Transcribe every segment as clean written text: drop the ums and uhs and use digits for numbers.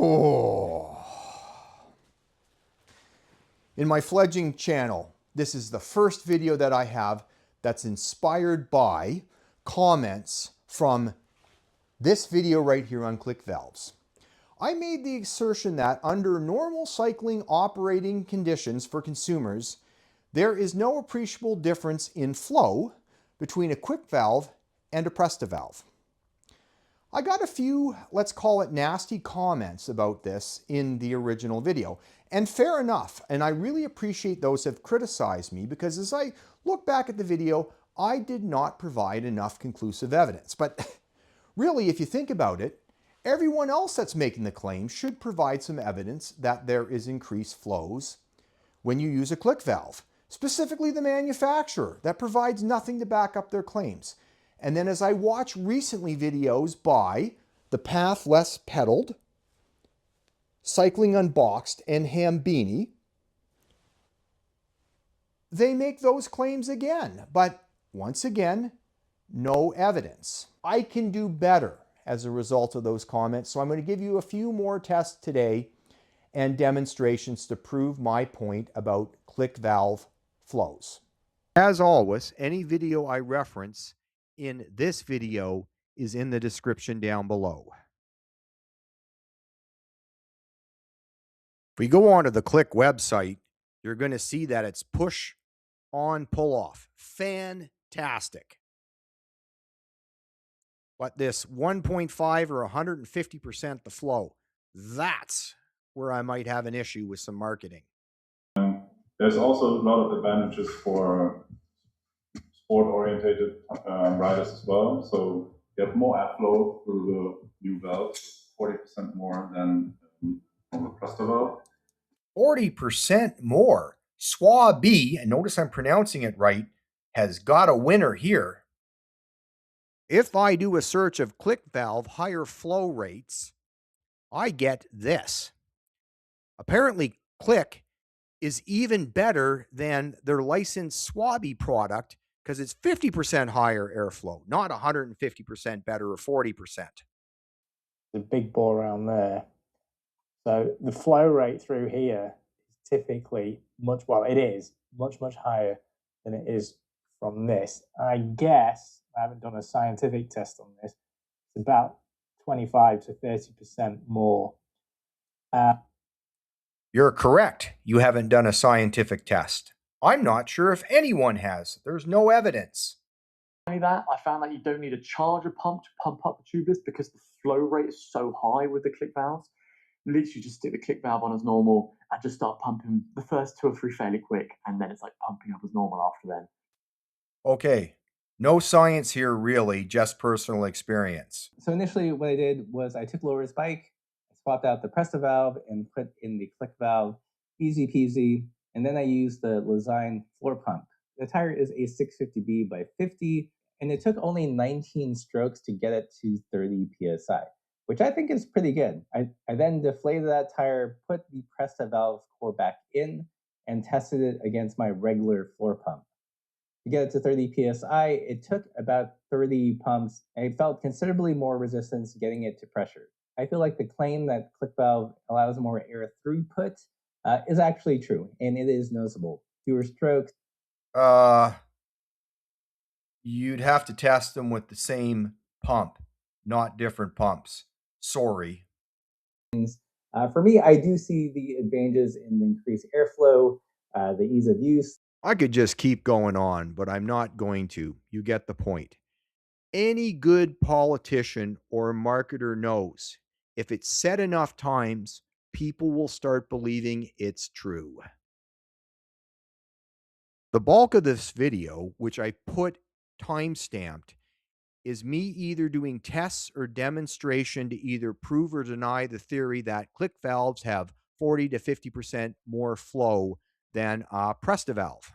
Oh. In my fledgling channel, this is the first video that I have that's inspired by comments from this video right here on Clik Valves. I made the assertion that under normal cycling operating conditions for consumers, there is no appreciable difference in flow between a Clik valve and a Presta valve. I got a few, let's call it nasty comments about this in the original video. And fair enough, and I really appreciate those who have criticized me because as I look back at the video, I did not provide enough conclusive evidence. But really, if you think about it, everyone else that's making the claim should provide some evidence that there is increased flows when you use a Clik valve, specifically the manufacturer that provides nothing to back up their claims. And then as I watch recently videos by The Path Less Pedaled, Cycling Unboxed, and Hambini, they make those claims again. But once again, no evidence. I can do better as a result of those comments, so I'm going to give you a few more tests today and demonstrations to prove my point about Clik valve flows. As always, any video I reference in this video is in the description down below. If we go onto the Clik website, you're going to see that it's push on, pull off. Fantastic. But this 1.5 or 150% the flow, that's where I might have an issue with some marketing. There's also a lot of advantages for sport-oriented riders as well. So you have more airflow through the new valve, 40% more than from the Presta valve. 40% more. Schwalbe, and notice I'm pronouncing it right, has got a winner here. If I do a search of Clik valve higher flow rates, I get this. Apparently, Clik is even better than their licensed Schwalbe product because it's 50% higher airflow, not 150% better or 40%. The big ball around there. So the flow rate through here is typically much higher than it is from this. I guess, I haven't done a scientific test on this, it's about 25 to 30% more. You're correct. You haven't done a scientific test. I'm not sure if anyone has. There's no evidence. Only that, I found that you don't need a charger pump to pump up the tubeless because the flow rate is so high with the Clik valves. Literally just stick the Clik valve on as normal and just start pumping the first 2 or 3 fairly quick, and then it's like pumping up as normal after then. Okay, no science here really, just personal experience. So initially what I did was I took Laura's bike, I swapped out the Presta valve and put in the Clik valve, easy peasy, and then I used the Lezyne floor pump. The tire is a 650B by 50, and it took only 19 strokes to get it to 30 PSI, which I think is pretty good. I then deflated that tire, put the Presta valve core back in, and tested it against my regular floor pump. To get it to 30 PSI, it took about 30 pumps, and I felt considerably more resistance getting it to pressure. I feel like the claim that Clik valve allows more air throughput is actually true, and it is noticeable. Fewer strokes. You'd have to test them with the same pump, not different pumps. Sorry. For me, I do see the advantages in the increased airflow, the ease of use. I could just keep going on, but I'm not going to. You get the point. Any good politician or marketer knows if it's said enough times, people will start believing it's true. The bulk of this video, which I put time-stamped, is me either doing tests or demonstration to either prove or deny the theory that Clik valves have 40 to 50% more flow than a Presta valve.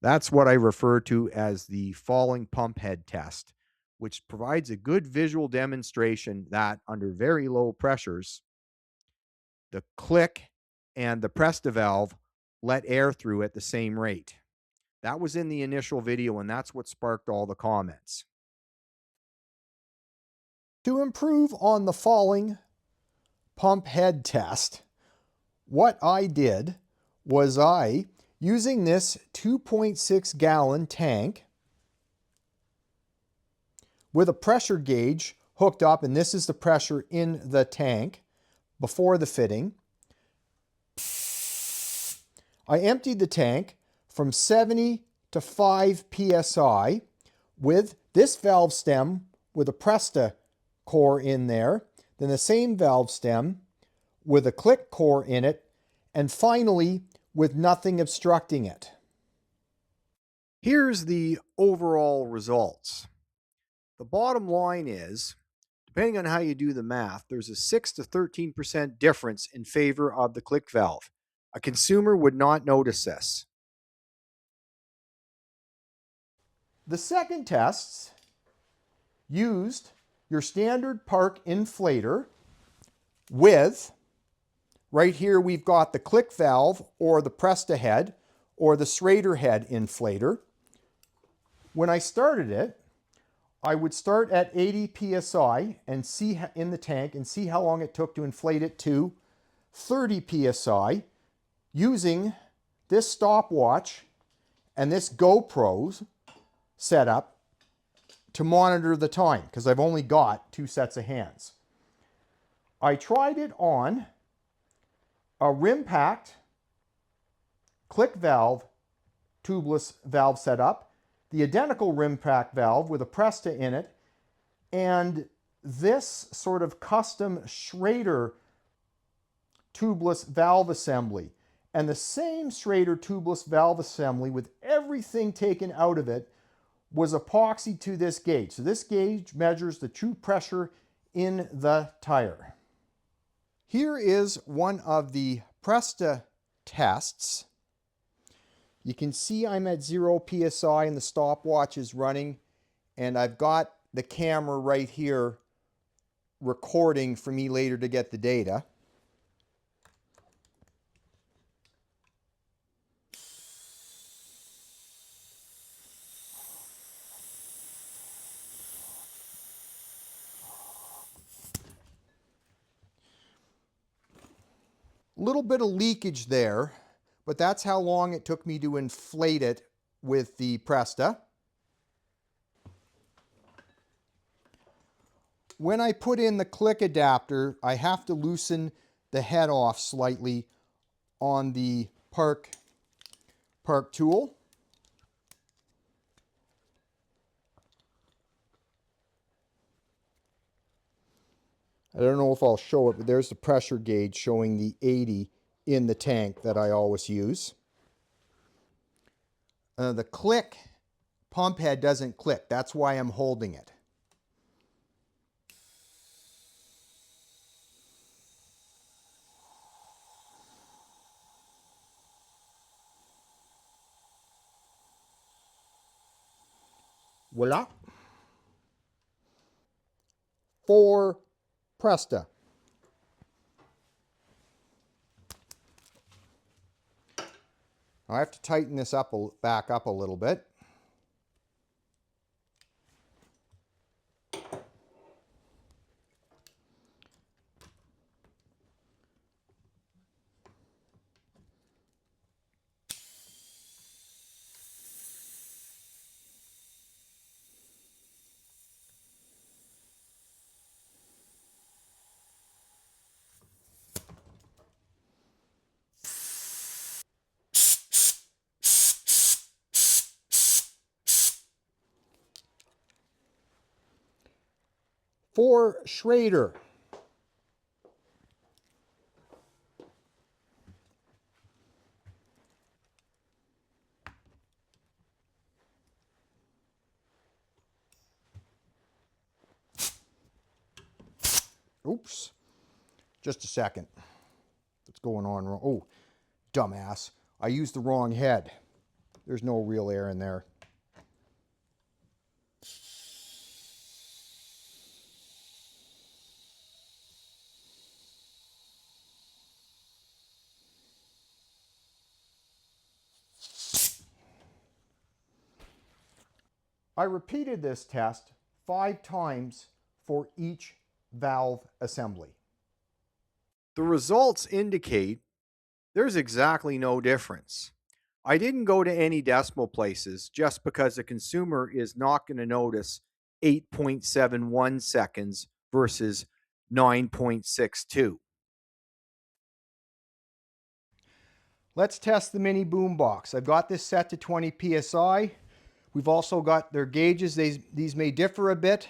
That's what I refer to as the falling pump head test, which provides a good visual demonstration that under very low pressures, the Clik and the Presta valve let air through at the same rate. That was in the initial video, and that's what sparked all the comments. To improve on the falling pump head test, what I did was using this 2.6 gallon tank with a pressure gauge hooked up, and this is the pressure in the tank before the fitting, I emptied the tank from 70 to 5 psi with this valve stem with a Presta core in there, then the same valve stem with a Clik core in it, and finally with nothing obstructing it. Here's the overall results. The bottom line is, depending on how you do the math, there's a 6 to 13% difference in favor of the Clik valve. A consumer would not notice this. The second tests used your standard park inflator with, right here we've got the Clik valve or the Presta head or the Schrader head inflator. When I started it, I would start at 80 psi and see in the tank and see how long it took to inflate it to 30 psi using this stopwatch and this GoPro's setup to monitor the time, because I've only got 2 sets of hands. I tried it on a rim-packed Clik valve tubeless valve setup, the identical rim-pack valve with a Presta in it, and this sort of custom Schrader tubeless valve assembly. And the same Schrader tubeless valve assembly with everything taken out of it was epoxied to this gauge. So this gauge measures the true pressure in the tire. Here is one of the Presta tests. You can see I'm at 0 psi and the stopwatch is running, and I've got the camera right here recording for me later to get the data. Little bit of leakage there, but that's how long it took me to inflate it with the Presta. When I put in the Clik adapter, I have to loosen the head off slightly on the park tool. I don't know if I'll show it, but there's the pressure gauge showing the 80 in the tank that I always use. The Clik pump head doesn't click. That's why I'm holding it. Voila. For Presta. I have to tighten this up, back up a little bit. For Schrader. Oops. Just a second. What's going on wrong? Oh, dumbass. I used the wrong head. there's no real air in there. I repeated this test 5 times for each valve assembly. The results indicate there's exactly no difference. I didn't go to any decimal places just because the consumer is not going to notice 8.71 seconds versus 9.62. Let's test the mini boom box. I've got this set to 20 psi. We've also got their gauges. These may differ a bit,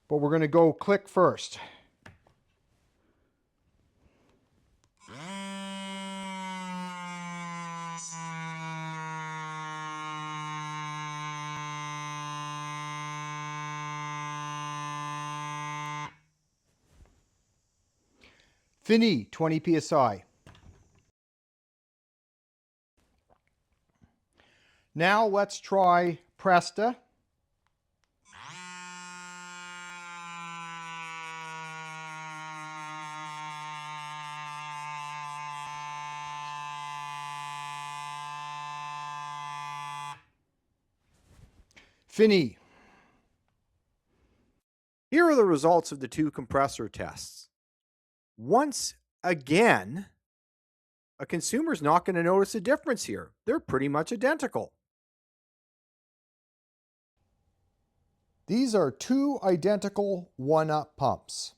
but we're going to go click first. Fini, 20 psi. Now let's try Presta. Fini. Here are the results of the 2 compressor tests. Once again, a consumer's not going to notice a difference here. They're pretty much identical. These are 2 identical one-up pumps.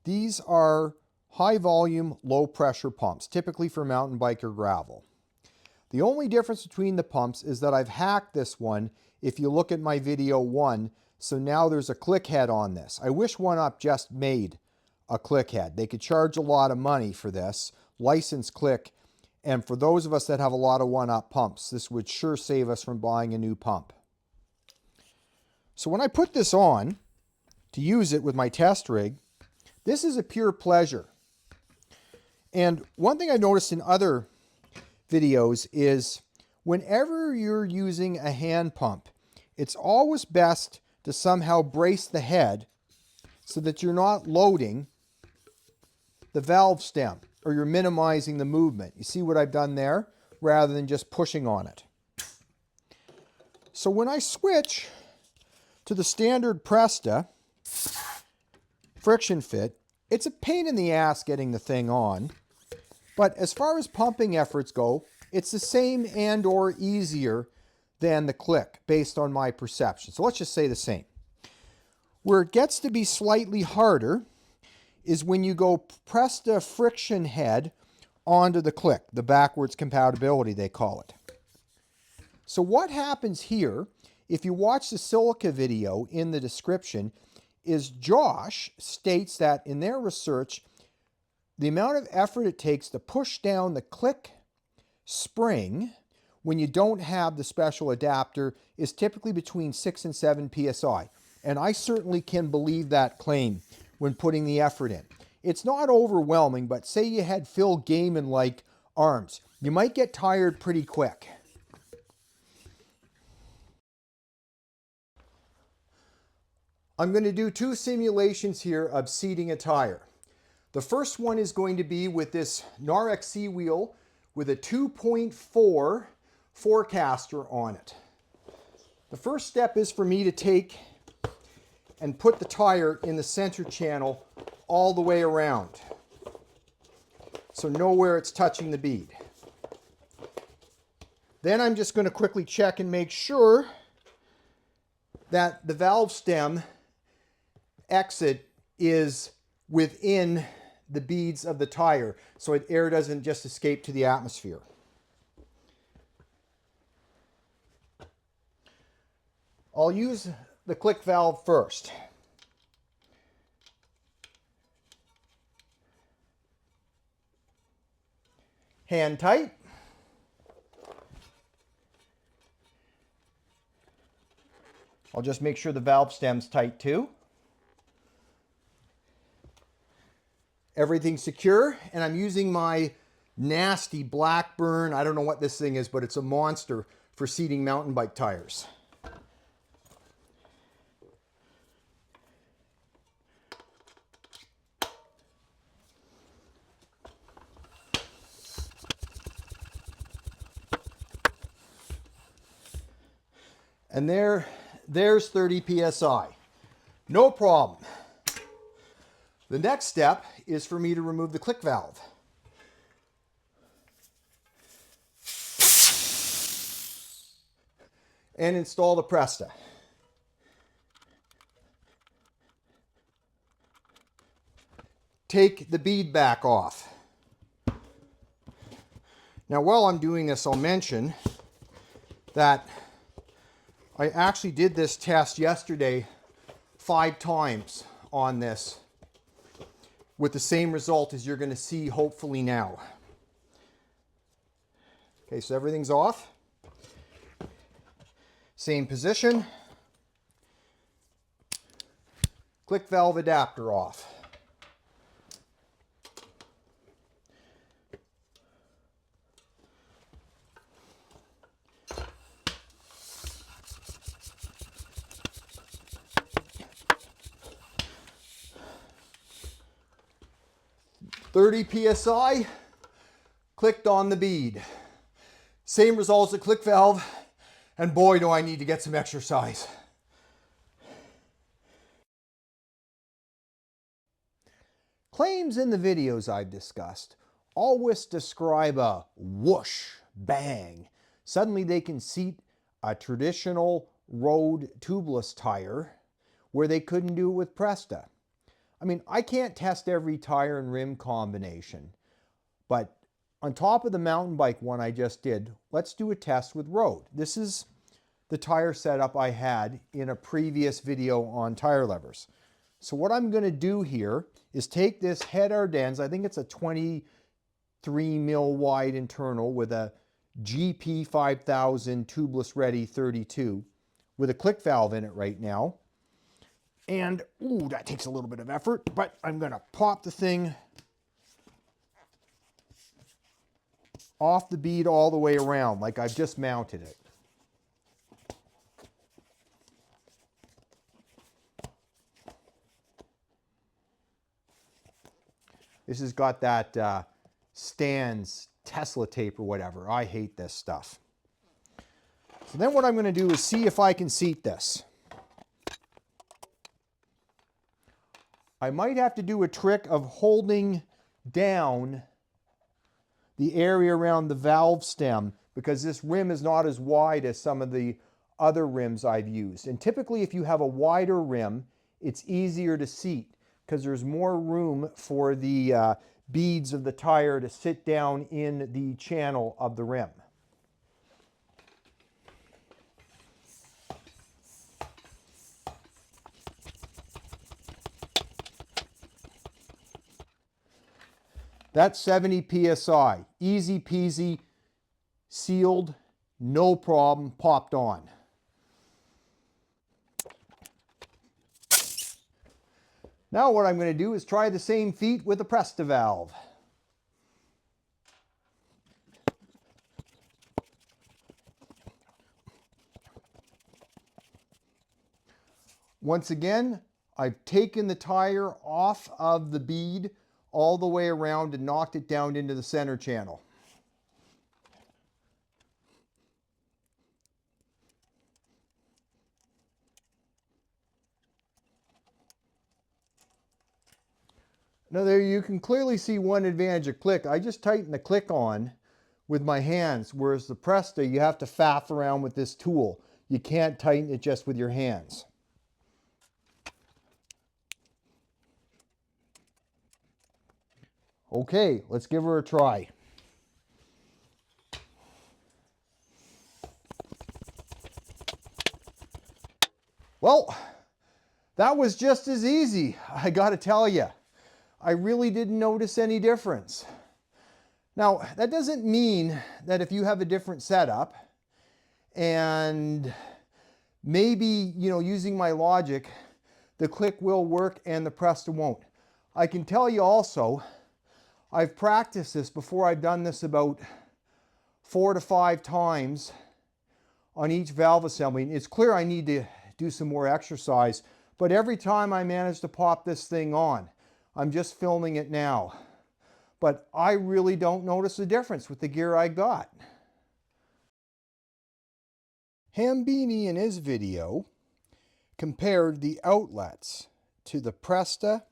These are high volume, low pressure pumps, typically for mountain bike or gravel. The only difference between the pumps is that I've hacked this one if you look at my video 1, so now there's a click head on this. I wish one-up just made a click head. They could charge a lot of money for this, license click, and for those of us that have a lot of one-up pumps, this would sure save us from buying a new pump. So when I put this on to use it with my test rig, this is a pure pleasure. And one thing I noticed in other videos is whenever you're using a hand pump, it's always best to somehow brace the head so that you're not loading the valve stem or you're minimizing the movement. You see what I've done there? Rather than just pushing on it. So when I switch to the standard Presta friction fit, it's a pain in the ass getting the thing on. But as far as pumping efforts go, it's the same and or easier than the Clik based on my perception. So let's just say the same. Where it gets to be slightly harder is when you go Presta friction head onto the Clik, the backwards compatibility they call it. So what happens here, if you watch the silica video in the description, is Josh states that in their research, the amount of effort it takes to push down the Clik spring when you don't have the special adapter is typically between 6 and 7 psi. And I certainly can believe that claim when putting the effort in. It's not overwhelming, but say you had Phil Gaiman-like arms, you might get tired pretty quick. I'm going to do 2 simulations here of seating a tire. The first one is going to be with this NARXC wheel with a 2.4 forecaster on it. The first step is for me to take and put the tire in the center channel all the way around. So know where it's touching the bead. Then I'm just going to quickly check and make sure that the valve stem exit is within the beads of the tire so air doesn't just escape to the atmosphere. I'll use the Clik valve first. Hand tight. I'll just make sure the valve stem's tight too. Everything's secure, and I'm using my nasty Blackburn, I don't know what this thing is, but it's a monster, for seating mountain bike tires. And there's 30 PSI. No problem. The next step is for me to remove the click valve. And install the Presta. Take the bead back off. Now, while I'm doing this, I'll mention that I actually did this test yesterday 5 times on this with the same result as you're going to see hopefully now. Okay, so everything's off. Same position. Click valve adapter off. .30 PSI, clicked on the bead. Same results at click valve, and boy, do I need to get some exercise. Claims in the videos I've discussed always describe a whoosh, bang. Suddenly they can seat a traditional road tubeless tire where they couldn't do it with Presta. I mean, I can't test every tire and rim combination, but on top of the mountain bike one I just did, let's do a test with road. This is the tire setup I had in a previous video on tire levers. So what I'm going to do here is take this head Ardennes, I think it's a 23 mil wide internal with a GP 5000 tubeless ready 32 with a click valve in it right now. And, ooh, that takes a little bit of effort, but I'm going to pop the thing off the bead all the way around like I've just mounted it. This has got that Stan's Tesla tape or whatever. I hate this stuff. So then what I'm going to do is see if I can seat this. I might have to do a trick of holding down the area around the valve stem because this rim is not as wide as some of the other rims I've used. And typically if you have a wider rim, it's easier to seat because there's more room for the beads of the tire to sit down in the channel of the rim. That's 70 PSI, easy peasy, sealed, no problem, popped on. Now what I'm going to do is try the same feat with the Presta valve. Once again, I've taken the tire off of the bead all the way around and knocked it down into the center channel. Now there you can clearly see one advantage of click. I just tighten the click on with my hands, whereas the Presta you have to faff around with this tool. You can't tighten it just with your hands. Okay, let's give her a try. Well, that was just as easy, I gotta tell you. I really didn't notice any difference. Now, that doesn't mean that if you have a different setup and maybe, using my logic, the click will work and the Presta won't. I can tell you also, I've practiced this before. I've done this about 4 to 5 times on each valve assembly. It's clear I need to do some more exercise, but every time I manage to pop this thing on, I'm just filming it now, but I really don't notice a difference with the gear I got. Hambini in his video compared the outlets to the Presta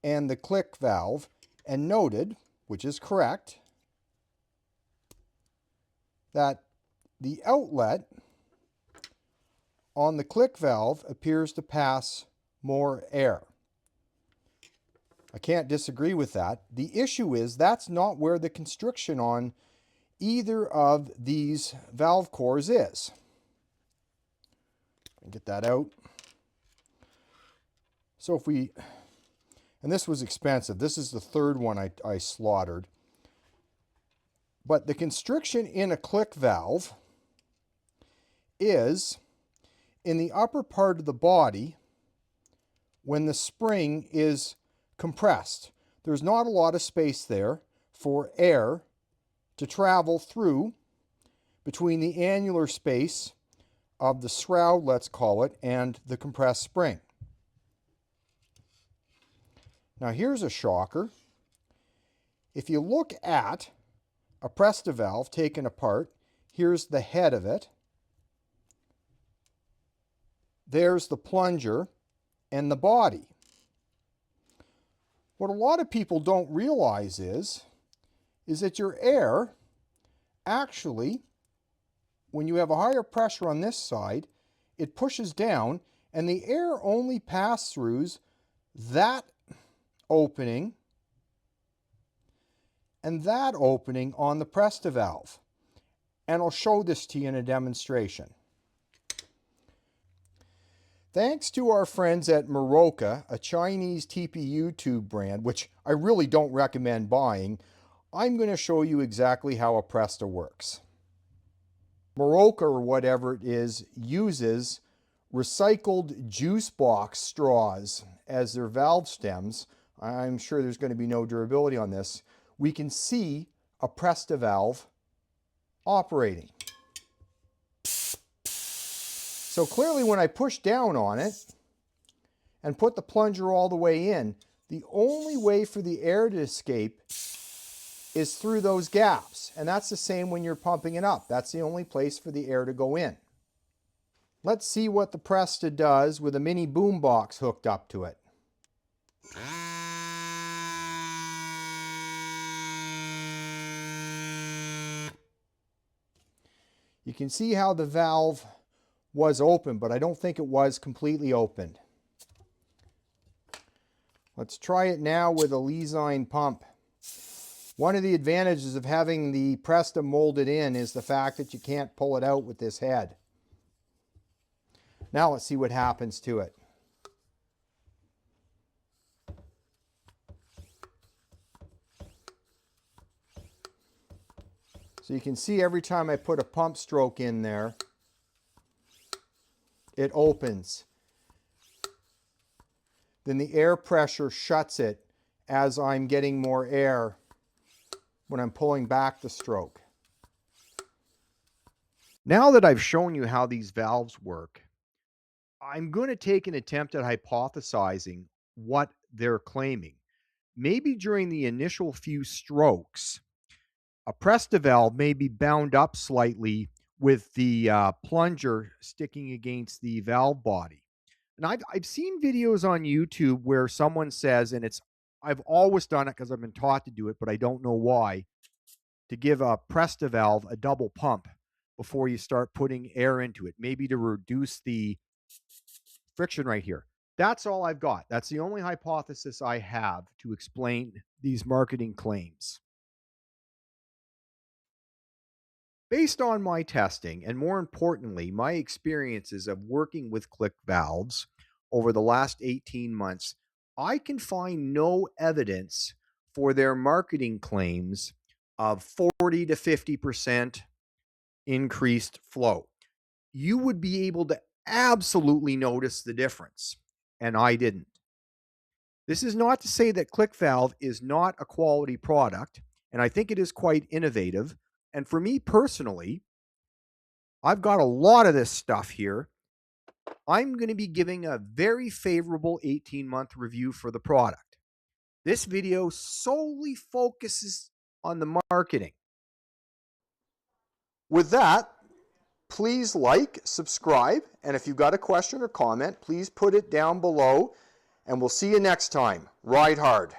and the Clik Valve and noted, which is correct, that the outlet on the Clik Valve appears to pass more air. I can't disagree with that. The issue is that's not where the constriction on either of these valve cores is. Get that out. So if we, and this was expensive, this is the third one I slaughtered, but the constriction in a Clik valve is in the upper part of the body when the spring is compressed. There's not a lot of space there for air to travel through between the annular space of the shroud, let's call it, and the compressed spring. Now here's a shocker. If you look at a Presta valve taken apart, here's the head of it. There's the plunger and the body. What a lot of people don't realize is that your air actually, when you have a higher pressure on this side, it pushes down and the air only passes through that opening and that opening on the Presta valve. And I'll show this to you in a demonstration. Thanks to our friends at Maroka, a Chinese TPU tube brand, which I really don't recommend buying, I'm going to show you exactly how a Presta works. Maroka, or whatever it is, uses recycled juice box straws as their valve stems. I'm sure there's going to be no durability on this. We can see a Presta valve operating. So clearly when I push down on it and put the plunger all the way in, the only way for the air to escape is through those gaps. And that's the same when you're pumping it up. That's the only place for the air to go in. Let's see what the Presta does with a mini boom box hooked up to it. You can see how the valve was open, but I don't think it was completely opened. Let's try it now with a Leasine pump. One of the advantages of having the Presta molded in is the fact that you can't pull it out with this head. Now let's see what happens to it. So you can see every time I put a pump stroke in there, it opens. Then the air pressure shuts it as I'm getting more air when I'm pulling back the stroke. Now that I've shown you how these valves work, I'm going to take an attempt at hypothesizing what they're claiming. Maybe during the initial few strokes, a Presta valve may be bound up slightly with the plunger sticking against the valve body. And I've seen videos on YouTube where someone says, and I've always done it because I've been taught to do it, but I don't know why, to give a Presta valve a double pump before you start putting air into it, maybe to reduce the friction right here. That's all I've got. That's the only hypothesis I have to explain these marketing claims. Based on my testing, and more importantly, my experiences of working with Clik valves over the last 18 months, I can find no evidence for their marketing claims of 40 to 50% increased flow. You would be able to absolutely notice the difference, and I didn't. This is not to say that Clik Valve is not a quality product, and I think it is quite innovative. And for me personally, I've got a lot of this stuff here. I'm going to be giving a very favorable 18-month review for the product. This video solely focuses on the marketing. With that, please like, subscribe, and if you've got a question or comment, please put it down below, and we'll see you next time. Ride hard.